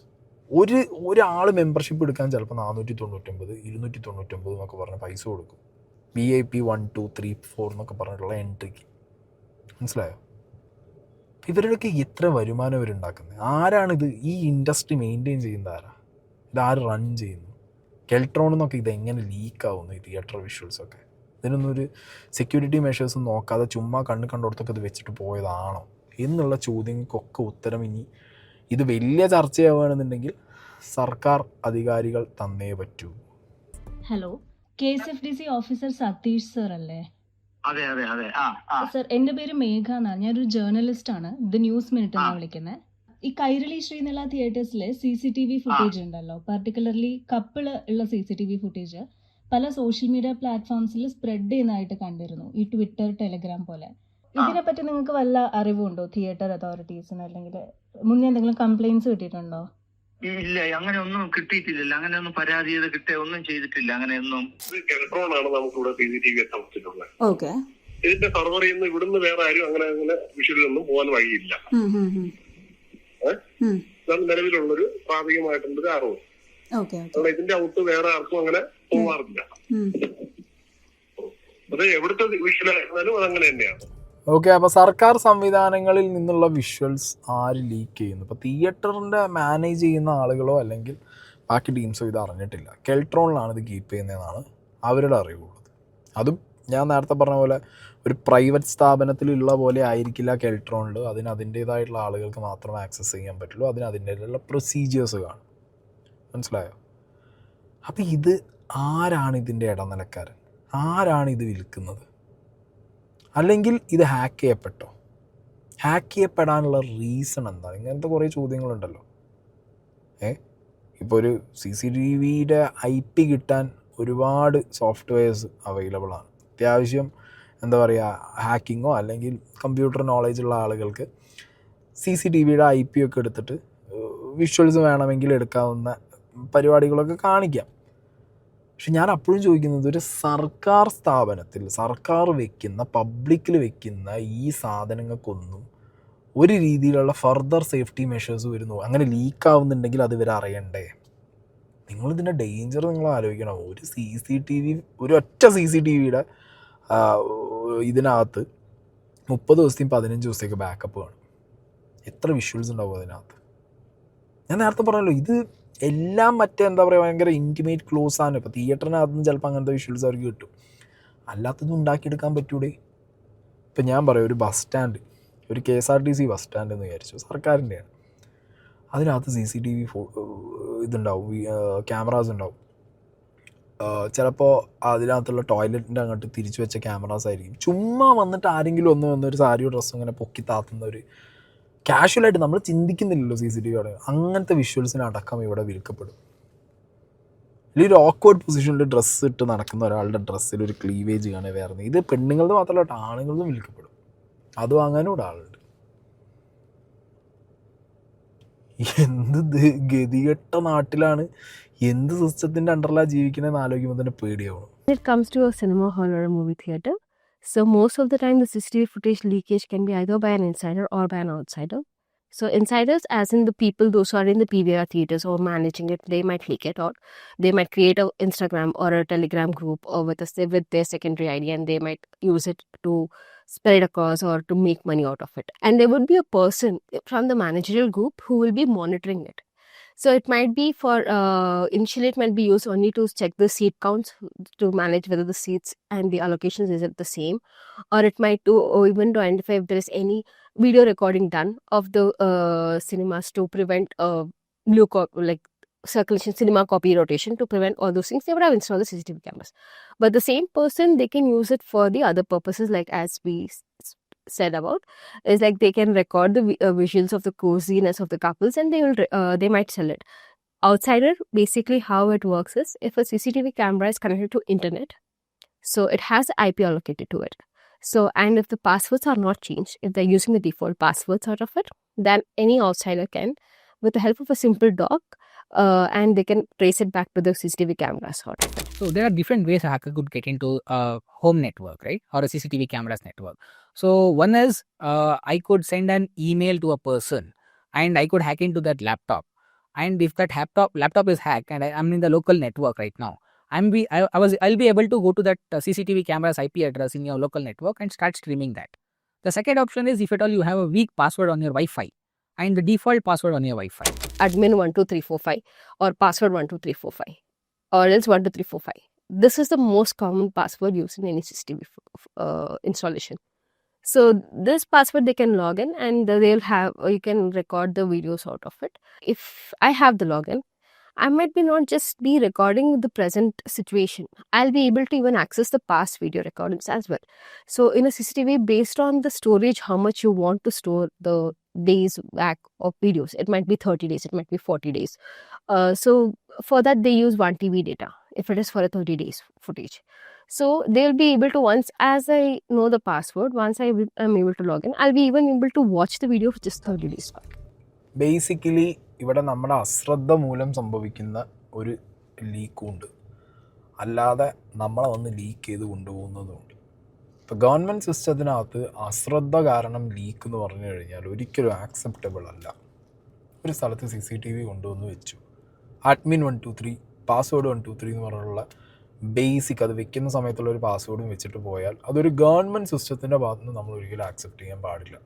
ഒരാൾ മെമ്പർഷിപ്പ് എടുക്കാൻ ചിലപ്പോൾ 499, 299 എന്നൊക്കെ പറഞ്ഞ് പൈസ കൊടുക്കും. VIP 1, 2, 3, 4 എന്നൊക്കെ പറഞ്ഞിട്ടുള്ള എൻട്രിക്ക്. മനസ്സിലായോ? ഇവരുടെയൊക്കെ എത്ര വരുമാനം ഇവരുണ്ടാക്കുന്നത്? ആരാണിത്? ഈ ഇൻഡസ്ട്രി മെയിൻറ്റെയിൻ ചെയ്യുന്നത് ആരാ? ഇതാര് റൺ ചെയ്യുന്നു? കെൽട്രോൺ എന്നൊക്കെ ഇതെങ്ങനെ ലീക്കാവുന്നു ഈ തിയേറ്റർ വിഷ്വൽസൊക്കെ? ഇതിനൊന്നും ഒരു സെക്യൂരിറ്റി മെഷേഴ്സും നോക്കാതെ ചുമ്മാ കണ്ടോടത്തൊക്കെ ഇത് വെച്ചിട്ട് പോയതാണോ എന്നുള്ള ചോദ്യങ്ങൾക്കൊക്കെ ഉത്തരം ഇനി ഇത് വലിയ ചർച്ചയാവുകയാണെന്നുണ്ടെങ്കിൽ സർക്കാർ അധികാരികൾ തന്നേ പറ്റൂ. Hello, KSFDC officer Satheesh sir അല്ലേ? അതെ. സർ, എൻ്റെ പേര് മേഘ എന്നാണ്. ഞാനൊരു ജേർണലിസ്റ്റ് ആണ്. ദ ന്യൂസ് മിനിറ്റ് എന്നാണ് വിളിക്കുന്നത്. ഈ കൈരളി ശ്രീനില തിയേറ്റേഴ്സിലെ CCTV ഫുട്ടേജ് ഉണ്ടല്ലോ, പർട്ടിക്കുലർലി കപ്പിള് ഉള്ള CCTV ഫുട്ടേജ് പല സോഷ്യൽ മീഡിയ പ്ലാറ്റ്ഫോംസിൽ സ്പ്രെഡ് ചെയ്യുന്നതായിട്ട് കണ്ടിരുന്നു, ഈ ട്വിറ്റർ, ടെലഗ്രാം പോലെ. ഇതിനെപ്പറ്റി നിങ്ങൾക്ക് വല്ല അറിവുണ്ടോ തിയേറ്റർ അതോറിറ്റീസിന്? അല്ലെങ്കിൽ മുന്നേ എന്തെങ്കിലും കംപ്ലൈൻറ്റ്സ് കിട്ടിയിട്ടുണ്ടോ? ഇല്ല, അങ്ങനെ ഒന്നും കിട്ടിയിട്ടില്ല. അങ്ങനെ ഒന്നും പരാതി ചെയ്ത് കിട്ടുക ഒന്നും ചെയ്തിട്ടില്ല. അങ്ങനെയൊന്നും. കെൽട്രോൺ ആണ് നമുക്കിവിടെ CCTV എത്താൻ. ഓക്കെ. ഇതിന്റെ സർവറിൽ നിന്ന് ഇവിടുന്ന് വേറെ ആരും അങ്ങനെ വിഷ്വലൊന്നും പോകാൻ വഴിയില്ല. ഇതാണ് നിലവിലുള്ളൊരു പ്രാഥമികമായിട്ടുള്ളൊരു അറിവ്. ഇതിന്റെ ഔട്ട് വേറെ ആർക്കും അങ്ങനെ പോകാറില്ല. അത് എവിടുത്തെ വിഷ്വലായിരുന്നാലും അതങ്ങനെ തന്നെയാണ്. ഓക്കെ, അപ്പോൾ സർക്കാർ സംവിധാനങ്ങളിൽ നിന്നുള്ള വിഷ്വൽസ് ആര് ലീക്ക് ചെയ്യുന്നു? ഇപ്പോൾ തിയേറ്ററിൻ്റെ മാനേജ് ചെയ്യുന്ന ആളുകളോ അല്ലെങ്കിൽ ബാക്കി ടീംസോ ഇത് അറിഞ്ഞിട്ടില്ല. കെൽട്രോണിലാണ് ഇത് കീപ്പ് ചെയ്യുന്നതെന്നാണ് അവരുടെ അറിവുള്ളത്. അതും ഞാൻ നേരത്തെ പറഞ്ഞ പോലെ ഒരു പ്രൈവറ്റ് സ്ഥാപനത്തിലുള്ള പോലെ ആയിരിക്കില്ല കെൽട്രോണിൽ. അതിന് അതിൻ്റേതായിട്ടുള്ള ആളുകൾക്ക് മാത്രമേ ആക്സസ് ചെയ്യാൻ പറ്റുള്ളൂ. അതിന് അതിൻ്റേതായിട്ടുള്ള പ്രൊസീജിയേഴ്സ് കാണും. മനസ്സിലായോ? അപ്പോൾ ഇത് ആരാണ് ഇതിൻ്റെ ഇടനിലക്കാരൻ? ആരാണ് ഇത് വിൽക്കുന്നത്? അല്ലെങ്കിൽ ഇത് ഹാക്ക് ചെയ്യപ്പെട്ടോ? ഹാക്ക് ചെയ്യപ്പെടാനുള്ള റീസൺ എന്താണ്? ഇങ്ങനത്തെ കുറേ ചോദ്യങ്ങളുണ്ടല്ലോ. ഇപ്പോൾ ഒരു CCTVയുടെ IP കിട്ടാൻ ഒരുപാട് സോഫ്റ്റ്വെയർസ് അവൈലബിൾ ആണ്. അത്യാവശ്യം എന്താ പറയുക, ഹാക്കിങ്ങോ അല്ലെങ്കിൽ കമ്പ്യൂട്ടർ നോളേജുള്ള ആളുകൾക്ക് CCTVയുടെ IP ഒക്കെ എടുത്തിട്ട് വിഷ്വൽസ് വേണമെങ്കിൽ എടുക്കാവുന്ന പരിപാടികളൊക്കെ കാണിക്കാം. പക്ഷെ ഞാൻ അപ്പോഴും ചോദിക്കുന്നത്, ഒരു സർക്കാർ സ്ഥാപനത്തിൽ സർക്കാർ വെക്കുന്ന, പബ്ലിക്കിൽ വെക്കുന്ന ഈ സാധനങ്ങൾക്കൊന്നും ഒരു രീതിയിലുള്ള ഫർദർ സേഫ്റ്റി മെഷേഴ്സ് വരുന്നു? അങ്ങനെ ലീക്കാവുന്നുണ്ടെങ്കിൽ അത് ഇവർ അറിയണ്ടേ? നിങ്ങളിതിൻ്റെ ഡേഞ്ചർ നിങ്ങൾ ആലോചിക്കണം. ഒരു CCTV, ഒരൊറ്റ CCTVയുടെ ഇതിനകത്ത് 30 ദിവസത്തെയും 15 ദിവസത്തേക്ക് ബാക്കപ്പ് കാണും. എത്ര വിഷ്വൽസ് ഉണ്ടാവും അതിനകത്ത്? ഞാൻ നേരത്തെ പറഞ്ഞല്ലോ, ഇത് എല്ലാം മറ്റേ എന്താ പറയുക, ഭയങ്കര ഇൻറ്റിമേറ്റ് ക്ലോസ് ആണ്. ഇപ്പോൾ തിയേറ്ററിനകത്തുനിന്ന് ചിലപ്പോൾ അങ്ങനത്തെ വിഷ്വൽസ് അവർക്ക് കിട്ടും. അല്ലാത്തതും ഉണ്ടാക്കിയെടുക്കാൻ പറ്റൂടെ? ഇപ്പം ഞാൻ പറയാം, ഒരു ബസ് സ്റ്റാൻഡ്, ഒരു KSRTC ബസ് സ്റ്റാൻഡ് എന്ന് വിചാരിച്ചു, സർക്കാരിൻ്റെയാണ്. അതിനകത്ത് CCTV ഇതുണ്ടാവും, ക്യാമറാസ് ഉണ്ടാവും. ചിലപ്പോൾ അതിനകത്തുള്ള ടോയ്ലറ്റിൻ്റെ അങ്ങോട്ട് തിരിച്ചു വെച്ച ക്യാമറാസ് ആയിരിക്കും. ചുമ്മാ വന്നിട്ട് ആരെങ്കിലും വന്നൊരു സാരിയോ ഡ്രസ്സോ ഇങ്ങനെ പൊക്കി താത്തുന്ന ഒരു കാഷ്വലായിട്ട് നമ്മൾ ചിന്തിക്കുന്നില്ലല്ലോ CCTV അവിടെ. അങ്ങനത്തെ വിഷ്വൽസിനടക്കം ഇവിടെ വിൽക്കപ്പെടും. അല്ലെങ്കിൽ ഒരു ഓക്വേർഡ് പൊസിഷനിൽ ഡ്രസ്സ് ഇട്ട് നടക്കുന്ന ഒരാളുടെ ഡ്രസ്സിൽ ഒരു ക്ലീവേജ് കാണുക വേറെ. ഇത് പെണ്ണുങ്ങളുടെ മാത്രമല്ല, ആണുങ്ങളും വിൽക്കപ്പെടും. അത് വാങ്ങാനും ഇവിടെ ആളുണ്ട്. എന്ത് ഗതികെട്ട നാട്ടിലാണ്, എന്ത് സിസ്റ്റത്തിൻ്റെ അണ്ടറിലാണ് ജീവിക്കണമെന്ന് ആലോചിക്കുമ്പോൾ തന്നെ പേടിയാവണം. When it comes to a cinema hall or a movie theater, so most of the time the CCTV footage leakage can be either by an insider or by an outsider. So insiders, as in the people, those who are in the PVR theaters or managing it, they might leak it out. They might create a Instagram or a Telegram group or with their secondary ID, and they might use it to spread across or to make money out of it. And there would be a person from the managerial group who will be monitoring it. So it might be for initially it might be used only to check the seat counts, to manage whether the seats and the allocations is it the same, or it might do, or even to identify if there is any video recording done of the cinemas to prevent like circulation, cinema copy rotation, to prevent all those things. They would have installed the CCTV cameras, but the same person, they can use it for the other purposes, like as we said about, is like they can record the visuals of the coziness of the couples, and they might sell it. Outsider, basically how it works is, if a CCTV camera is connected to internet, so it has IP allocated to it. So, and if the passwords are not changed, if they're using the default passwords out of it, then any outsider can, with the help of a simple dock, and they can trace it back to the CCTV cameras out of it. So there are different ways a hacker could get into a home network, right? Or a CCTV cameras network. So one is I could send an email to a person and I could hack into that laptop. And if that laptop is hacked and I'm in the local network right now, I'll be able to go to that CCTV cameras IP address in your local network and start streaming that. The second option is, if at all you have a weak password on your Wi-Fi and the default password on your Wi-Fi, admin 12345 or password 12345 or else 12345. This is the most common password used in any CCTV installation. So this password they can log in and they'll have, you can record the videos out of it. If I have the login, I might be not just be recording the present situation. I'll be able to even access the past video recordings as well. So in a CCTV, based on the storage, how much you want to store the days back of videos, it might be 30 days, it might be 40 days. So for that, they use 1 TB data if it is for a 30 days footage. So they'll be able to, once as I know the password, once I am able to log in, I'll be even able to watch the video for just 30 days back. Basically ഇവിടെ നമ്മുടെ അശ്രദ്ധ മൂലം സംഭവിക്കുന്ന ഒരു ലീക്കുണ്ട്, അല്ലാതെ നമ്മളെ വന്ന് leak ചെയ്ത് കൊണ്ടുപോകുന്നതുമുണ്ട്. ഇപ്പോൾ ഗവൺമെൻറ് സിസ്റ്റത്തിനകത്ത് അശ്രദ്ധ കാരണം ലീക്ക് എന്ന് പറഞ്ഞു കഴിഞ്ഞാൽ ഒരിക്കലും ആക്സെപ്റ്റബിൾ അല്ല. ഒരു സ്ഥലത്ത് CCTV കൊണ്ടുവന്ന് വെച്ചു, അഡ്മിൻ 123 പാസ്വേഡ് 123 എന്ന് പറഞ്ഞുള്ള ബേസിക്, അത് വെക്കുന്ന സമയത്തുള്ള ഒരു പാസ്വേഡും വെച്ചിട്ട് പോയാൽ അതൊരു ഗവൺമെൻറ് സിസ്റ്റത്തിൻ്റെ ഭാഗത്ത് നിന്ന് നമ്മൾ ഒരിക്കലും ആക്സെപ്റ്റ് ചെയ്യാൻ പാടില്ല.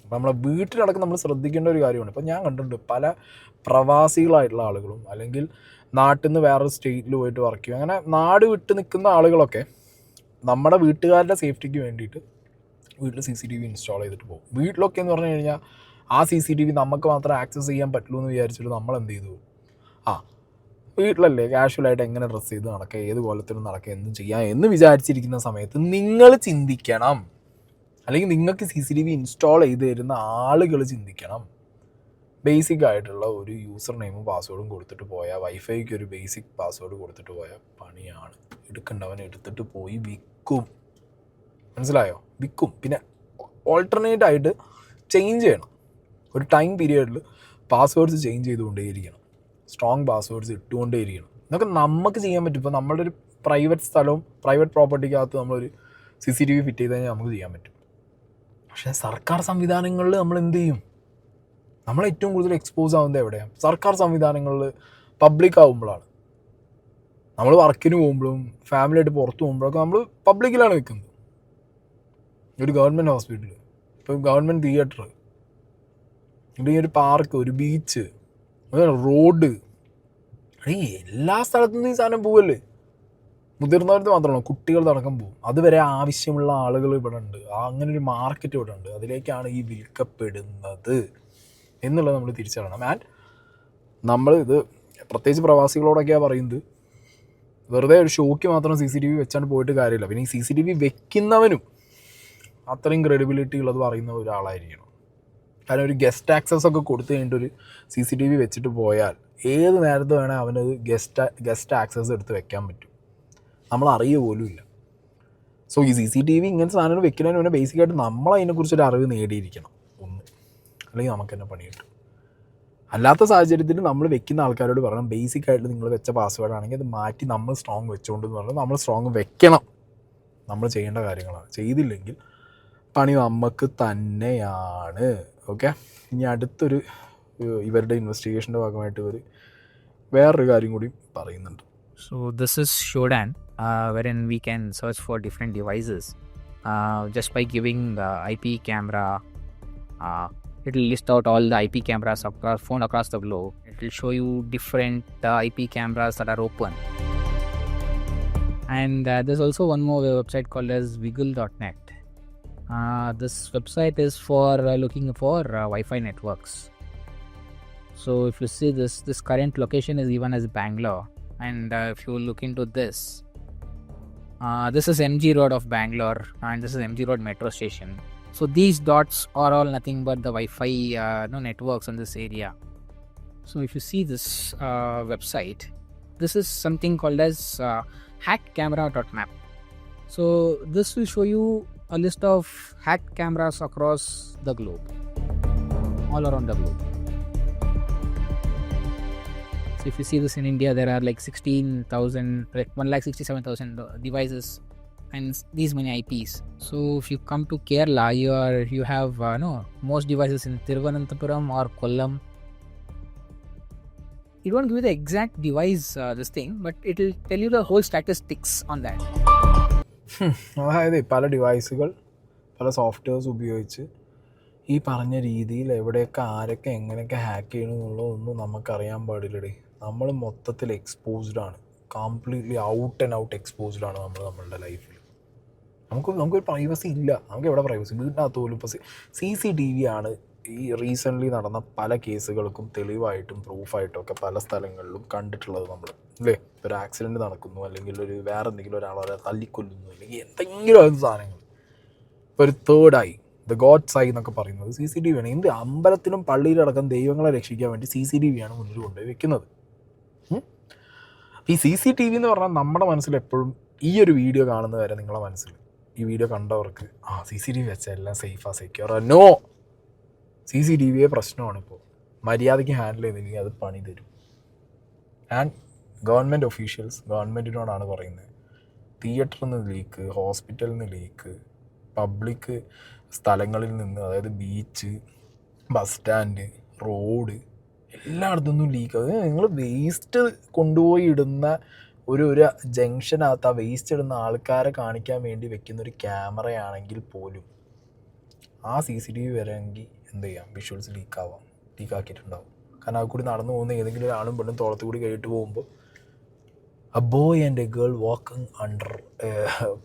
അപ്പോൾ നമ്മളെ വീട്ടിലടക്കം നമ്മൾ ശ്രദ്ധിക്കേണ്ട ഒരു കാര്യമാണ്. ഇപ്പോൾ ഞാൻ കണ്ടിട്ടുണ്ട് പല പ്രവാസികളായിട്ടുള്ള ആളുകളും അല്ലെങ്കിൽ നാട്ടിൽ നിന്ന് വേറൊരു സ്റ്റേറ്റിൽ പോയിട്ട് വർക്ക് ചെയ്യും, അങ്ങനെ നാട് വിട്ട് നിൽക്കുന്ന ആളുകളൊക്കെ നമ്മുടെ വീട്ടുകാരുടെ സേഫ്റ്റിക്ക് വേണ്ടിയിട്ട് വീട്ടിൽ CCTV ഇൻസ്റ്റാൾ ചെയ്തിട്ട് പോകും. വീട്ടിലൊക്കെ എന്ന് പറഞ്ഞു കഴിഞ്ഞാൽ ആ CCTV നമുക്ക് മാത്രം ആക്സസ് ചെയ്യാൻ പറ്റുള്ളൂ എന്ന് വിചാരിച്ചിട്ട് നമ്മൾ എന്ത് ചെയ്തു, വീട്ടിലല്ലേ കാഷ്വലായിട്ട് എങ്ങനെ ഡ്രസ്സ് ചെയ്ത് നടക്കുക, ഏത് കോലത്തിലും നടക്കുക, എന്തും ചെയ്യാം എന്ന് വിചാരിച്ചിരിക്കുന്ന സമയത്ത് നിങ്ങൾ ചിന്തിക്കണം, അല്ലെങ്കിൽ നിങ്ങൾക്ക് CCTV ഇൻസ്റ്റാൾ ചെയ്ത് തരുന്ന ആളുകൾ ചിന്തിക്കണം. ബേസിക് ആയിട്ടുള്ള ഒരു യൂസർ നെയിമും പാസ്വേഡും കൊടുത്തിട്ട് പോയാൽ, വൈഫൈക്ക് ഒരു ബേസിക് പാസ്വേഡ് കൊടുത്തിട്ട് പോയാൽ പണിയാണ്. എടുക്കേണ്ടവൻ എടുത്തിട്ട് പോയി വിൽക്കും, മനസ്സിലായോ? വിൽക്കും. പിന്നെ ഓൾട്ടർനേറ്റ് ആയിട്ട് ചേഞ്ച് ചെയ്യണം. ഒരു ടൈം പീരിയഡിൽ പാസ്വേഡ്സ് ചേഞ്ച് ചെയ്തുകൊണ്ടേയിരിക്കണം, സ്ട്രോങ് പാസ്വേഡ്സ് ഇട്ടുകൊണ്ടേയിരിക്കണം. ഇതൊക്കെ നമുക്ക് ചെയ്യാൻ പറ്റും. ഇപ്പോൾ നമ്മുടെ ഒരു പ്രൈവറ്റ് സ്ഥലവും പ്രൈവറ്റ് പ്രോപ്പർട്ടിക്കകത്ത് നമ്മളൊരു CCTV ഫിറ്റ് ചെയ്ത് കഴിഞ്ഞാൽ നമുക്ക് ചെയ്യാൻ പറ്റും. പക്ഷേ സർക്കാർ സംവിധാനങ്ങളിൽ നമ്മൾ എന്ത് ചെയ്യും? നമ്മൾ ഏറ്റവും കൂടുതൽ എക്സ്പോസ് ആവുന്നത് എവിടെയാണ്? സർക്കാർ സംവിധാനങ്ങളിൽ പബ്ലിക് ആകുമ്പോഴാണ്. നമ്മൾ വർക്കിന് പോകുമ്പോഴും ഫാമിലിയായിട്ട് പുറത്ത് പോകുമ്പോഴൊക്കെ നമ്മൾ പബ്ലിക്കിലാണ് നിൽക്കുന്നത്. ഒരു ഗവൺമെൻറ് ഹോസ്പിറ്റൽ, ഇപ്പോൾ ഗവൺമെൻറ് തിയേറ്റർ, അല്ലെങ്കിൽ ഒരു പാർക്ക്, ഒരു ബീച്ച്, റോഡ്, എല്ലാ സ്ഥലത്തു നിന്നും ഈ സാധനം പോവല്ലേ. മുതിർന്നവർക്ക് മാത്രമല്ല, കുട്ടികളുടെ അടക്കം പോകും. അതുവരെ ആവശ്യമുള്ള ആളുകൾ ഇവിടെ ഉണ്ട്. അങ്ങനെ ഒരു മാർക്കറ്റ് ഇവിടെ ഉണ്ട്. അതിലേക്കാണ് ഈ വിൽക്കപ്പെടുന്നത് എന്നുള്ളത് നമ്മൾ തിരിച്ചറിയണം. ആൻഡ് നമ്മൾ ഇത് പ്രത്യേകിച്ച് പ്രവാസികളോടൊക്കെയാണ് പറയുന്നത്, വെറുതെ ഒരു ഷോയ്ക്ക് മാത്രം CCTV വെച്ചാണ് പോയിട്ട് കാര്യമില്ല. പിന്നെ ഈ CCTV വെക്കുന്നവനും അത്രയും ക്രെഡിബിലിറ്റി ഉള്ളത് പറയുന്ന ഒരാളായിരിക്കണം. കാരണം ഒരു ഗസ്റ്റ് ആക്സസ് ഒക്കെ കൊടുത്തു കഴിഞ്ഞിട്ട് ഒരു CCTV വെച്ചിട്ട് പോയാൽ ഏത് നേരത്ത് വേണേൽ അവനത് ഗസ്റ്റ് ആക്സസ് എടുത്ത് വെക്കാൻ പറ്റും, നമ്മൾ അറിയുക പോലും ഇല്ല. സോ ഈ CCTV ഇങ്ങനത്തെ സാധനങ്ങൾ വെക്കുന്നതിന് മുന്നേ ബേസിക്കായിട്ട് നമ്മളതിനെക്കുറിച്ചൊരു അറിവ് നേടിയിരിക്കണം ഒന്ന്, അല്ലെങ്കിൽ നമുക്ക് തന്നെ പണി കിട്ടും. അല്ലാത്ത സാഹചര്യത്തിൽ നമ്മൾ വെക്കുന്ന ആൾക്കാരോട് പറയണം, ബേസിക്കായിട്ട് നിങ്ങൾ വെച്ച പാസ്വേഡ് ആണെങ്കിൽ അത് മാറ്റി നമ്മൾ സ്ട്രോങ് വെച്ചുകൊണ്ടെന്ന് പറഞ്ഞാൽ നമ്മൾ സ്ട്രോങ് വെക്കണം. നമ്മൾ ചെയ്യേണ്ട കാര്യങ്ങളാണ്. ചെയ്തില്ലെങ്കിൽ പണി നമുക്ക് തന്നെയാണ്. ഓക്കെ. ഇനി അടുത്തൊരു ഇവരുടെ ഇൻവെസ്റ്റിഗേഷൻ്റെ ഭാഗമായിട്ട് ഇവർ വേറൊരു കാര്യം കൂടി പറയുന്നുണ്ട്. So this is Shodan, wherein we can search for different devices just by giving the IP camera. It will list out all the IP cameras found across the globe. It will show you different IP cameras that are open. And there's also one more website called as wiggle.net. This website is for looking for Wi-Fi networks. So if you see this current location is even as Bangalore. And if you look into this is MG Road of Bangalore, and this is MG Road metro station. So these dots are all nothing but the Wi-Fi networks in this area. So if you see this website, this is something called as hackcamera.map. So this will show you a list of hacked cameras across the globe, all around the globe. So if you see this in India, there are like 1,67,000 devices and these many IPs. So if you come to Kerala, you have most devices in Thiruvananthapuram or Kollam. It won't give you the exact device this thing, but it will tell you the whole statistics on that. അതായത് പല ഡിവൈസുകൾ പല softwares ഉപയോഗിച്ച് ഈ പറഞ്ഞ രീതിയിൽ എവിടെയൊക്കെ ആരൊക്കെ എങ്ങനെയൊക്കെ ഹാക്ക് ചെയ്യണമെന്നുള്ളതൊന്നും നമുക്കറിയാൻ പാടില്ലടേ. നമ്മൾ മൊത്തത്തിൽ എക്സ്പോസ്ഡാണ്, കംപ്ലീറ്റ്ലി ഔട്ട് ആൻഡ് ഔട്ട് എക്സ്പോസ്ഡാണ് നമ്മളുടെ ലൈഫിൽ. നമുക്കൊരു പ്രൈവസി ഇല്ല. നമുക്ക് എവിടെ പ്രൈവസി? വീട്ടിനകത്ത് പോലും ഇപ്പോൾ CCTV ആണ് ഈ റീസെൻ്റ്ലി നടന്ന പല കേസുകൾക്കും തെളിവായിട്ടും പ്രൂഫായിട്ടും ഒക്കെ പല സ്ഥലങ്ങളിലും കണ്ടിട്ടുള്ളത് നമ്മൾ, അല്ലേ? ഒരു ആക്സിഡൻറ്റ് നടക്കുന്നു, അല്ലെങ്കിൽ വേറെ എന്തെങ്കിലും ഒരാളെ തല്ലിക്കൊല്ലുന്നു, അല്ലെങ്കിൽ എന്തെങ്കിലും സാധനങ്ങൾ. ഇപ്പോൾ ഒരു തേർഡായി, ദ ഗോഡ്സ് ഐ എന്നൊക്കെ പറയുന്നത് CCTV ആണ്. എന്ത് അമ്പലത്തിലും പള്ളിയിലടക്കം ദൈവങ്ങളെ രക്ഷിക്കാൻ വേണ്ടി CCTV ആണ് മുന്നിൽ കൊണ്ടുപോയി വെക്കുന്നത്. ഈ CCTV എന്ന് പറഞ്ഞാൽ നമ്മുടെ മനസ്സിൽ എപ്പോഴും ഈ ഒരു വീഡിയോ കാണുന്ന വരെ നിങ്ങളുടെ മനസ്സിൽ ഈ വീഡിയോ കണ്ടവർക്ക് CCTV വെച്ചാൽ എല്ലാം സേഫാ സെക്യൂറാ? നോ, CCTV പ്രശ്നമാണ്. ഇപ്പോൾ മര്യാദയ്ക്ക് ഹാൻഡിൽ ചെയ്തില്ലെങ്കിൽ അത് പണി തരും. ആൻഡ് ഗവൺമെൻറ് ഒഫീഷ്യൽസ് ഗവൺമെൻറ്റിനോടാണ് പറയുന്നത്, തിയേറ്ററിൽ നിന്ന് ലീക്ക്, ഹോസ്പിറ്റലിൽ നിന്ന് ലീക്ക്, പബ്ലിക് സ്ഥലങ്ങളിൽ നിന്ന്, അതായത് ബീച്ച്, ബസ് സ്റ്റാൻഡ്, റോഡ്, എല്ലായിടത്തുനിന്നും ലീക്ക്. അത് നിങ്ങൾ വേസ്റ്റ് കൊണ്ടുപോയി ഇടുന്ന ഒരു ജംഗ്ഷനകത്ത് ആ വേസ്റ്റ് ഇടുന്ന ആൾക്കാരെ കാണിക്കാൻ വേണ്ടി വെക്കുന്ന ഒരു ക്യാമറയാണെങ്കിൽ പോലും ആ CCTV വരെയെങ്കിൽ എന്ത് ചെയ്യാം? വിഷ്വൽസ് ലീക്കാക്കിയിട്ടുണ്ടാവും. കാരണം അത് കൂടി നടന്നു പോകുന്ന ഏതെങ്കിലും ഒരാളും പെണ്ണും തോളത്ത് കൂടി കഴിഞ്ഞിട്ട് പോകുമ്പോൾ A boy and A girl walking under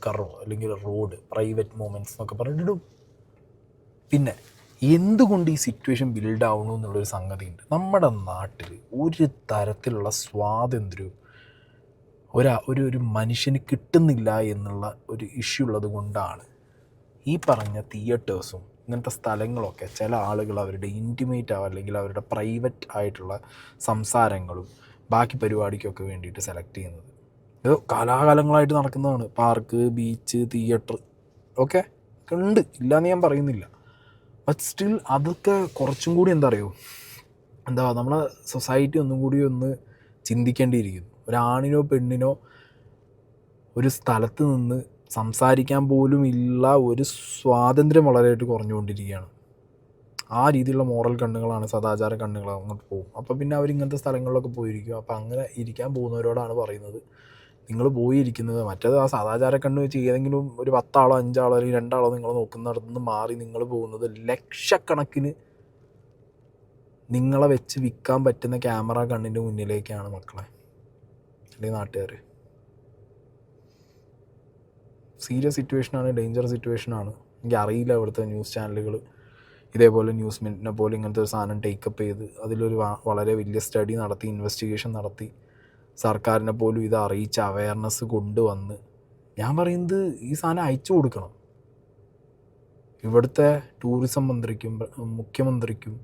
curve അല്ലെങ്കിൽ റോഡ്, പ്രൈവറ്റ് മൊമെൻറ്റ്സ് എന്നൊക്കെ പറഞ്ഞിട്ടിടും. പിന്നെ എന്തുകൊണ്ട് ഈ സിറ്റുവേഷൻ ബിൽഡ് ആവണു എന്നുള്ളൊരു സംഗതിയുണ്ട്. നമ്മുടെ നാട്ടിൽ ഒരു തരത്തിലുള്ള സ്വാതന്ത്ര്യവും ഒരു മനുഷ്യന് കിട്ടുന്നില്ല എന്നുള്ള ഒരു ഇഷ്യൂ ഉള്ളത് കൊണ്ടാണ് ഈ പറഞ്ഞ തിയേറ്റേഴ്സും ഇങ്ങനത്തെ സ്ഥലങ്ങളൊക്കെ ചില ആളുകൾ അവരുടെ ഇൻറ്റിമേറ്റ് അല്ലെങ്കിൽ അവരുടെ പ്രൈവറ്റ് ആയിട്ടുള്ള സംസാരങ്ങളും ബാക്കി പരിപാടിക്കൊക്കെ വേണ്ടിയിട്ട് സെലക്ട് ചെയ്യുന്നത്. ഇത് കാലാകാലങ്ങളായിട്ട് നടക്കുന്നതാണ്. പാർക്ക്, ബീച്ച്, തിയേറ്റർ ഒക്കെ ഉണ്ട്, ഇല്ലയെന്ന് ഞാൻ പറയുന്നില്ല. ബട്ട് സ്റ്റിൽ അതൊക്കെ കുറച്ചും കൂടി നമ്മളെ സൊസൈറ്റി ഒന്നും കൂടി ഒന്ന് ചിന്തിക്കേണ്ടിയിരിക്കുന്നു. ഒരാണിനോ പെണ്ണിനോ ഒരു സ്ഥലത്ത് നിന്ന് സംസാരിക്കാൻ പോലും ഇല്ല ഒരു സ്വാതന്ത്ര്യം വളരെയായിട്ട് കുറഞ്ഞുകൊണ്ടിരിക്കുകയാണ്. ആ രീതിയിലുള്ള മോറൽ കണ്ണുകളാണ്, സദാചാര കണ്ണുകൾ അങ്ങോട്ട് പോകും. അപ്പോൾ പിന്നെ അവരിങ്ങനത്തെ സ്ഥലങ്ങളിലൊക്കെ പോയിരിക്കും. അപ്പോൾ അങ്ങനെ ഇരിക്കാൻ പോകുന്നവരോടാണ് പറയുന്നത്, നിങ്ങൾ പോയിരിക്കുന്നത് മറ്റേത് ആ സദാചാര കണ്ണ് വെച്ച് ഏതെങ്കിലും ഒരു 10 ആളോ 5 ആളോ അല്ലെങ്കിൽ 2 ആളോ നിങ്ങൾ നോക്കുന്നിടത്ത് നിന്ന് മാറി നിങ്ങൾ പോകുന്നത് ലക്ഷക്കണക്കിന് നിങ്ങളെ വെച്ച് വിൽക്കാൻ പറ്റുന്ന ക്യാമറ കണ്ണിൻ്റെ മുന്നിലേക്കാണ് മക്കളെ, അല്ലെങ്കിൽ നാട്ടുകാർ. സീരിയസ് സിറ്റുവേഷനാണ്, ഡേഞ്ചർ സിറ്റുവേഷനാണ്. എനിക്ക് അറിയില്ല ഇവിടുത്തെ ന്യൂസ് ചാനലുകൾ ഇതേപോലെ ന്യൂസ് മിനിറ്റിനെ പോലെ ഇങ്ങനത്തെ ഒരു സാധനം ടേക്കപ്പ് ചെയ്ത് അതിലൊരു വളരെ വലിയ സ്റ്റഡി നടത്തി, ഇൻവെസ്റ്റിഗേഷൻ നടത്തി, സർക്കാരിനെ പോലും ഇത് അറിയിച്ച് അവയർനെസ് കൊണ്ടുവന്ന്, ഞാൻ പറയുന്നത് ഈ സാധനം അയച്ചു കൊടുക്കണം. ഇവിടുത്തെ ടൂറിസം മന്ത്രിക്കും മുഖ്യമന്ത്രിക്കും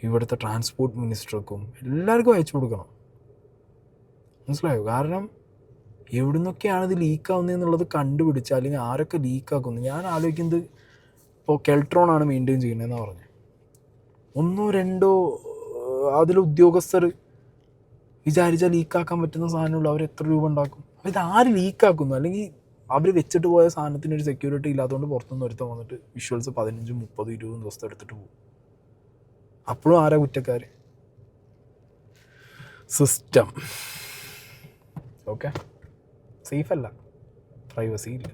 ഇവിടുത്തെ ട്രാൻസ്പോർട്ട് മിനിസ്റ്റർക്കും എല്ലാവർക്കും അയച്ചു കൊടുക്കണം. മനസ്സിലായോ? കാരണം എവിടെ നിന്നൊക്കെയാണ് ഇത് ലീക്കാവുന്നതെന്നുള്ളത് കണ്ടുപിടിച്ചാൽ, അല്ലെങ്കിൽ ആരൊക്കെ ലീക്കാക്കുന്നു. ഞാൻ ആലോചിക്കുന്നത് ഇപ്പോൾ കെൽട്രോണാണ് മെയിൻറ്റെയിൻ ചെയ്യുന്നതെന്നാണ് പറഞ്ഞത്. 1 2 അതിൽ ഉദ്യോഗസ്ഥർ വിചാരിച്ചാൽ ലീക്കാക്കാൻ പറ്റുന്ന സാധനമുള്ളൂ. അവർ എത്ര രൂപ ഉണ്ടാക്കും? അപ്പോൾ ഇത് ആര് ലീക്കാക്കുന്നു? അല്ലെങ്കിൽ അവർ വെച്ചിട്ട് പോയ സാധനത്തിനൊരു സെക്യൂരിറ്റി ഇല്ലാത്തതുകൊണ്ട് പുറത്തുനിന്ന് ഒരുത്തം വന്നിട്ട് വിഷ്വൽസ് 15, 30, 20 ദിവസത്തെ എടുത്തിട്ട് പോകും. അപ്പോഴും ആരാ കുറ്റക്കാർ? സിസ്റ്റം. ഓക്കെ, സേഫല്ല, പ്രൈവസി ഇല്ല.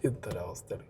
എന്തൊരവസ്ഥയാണ്.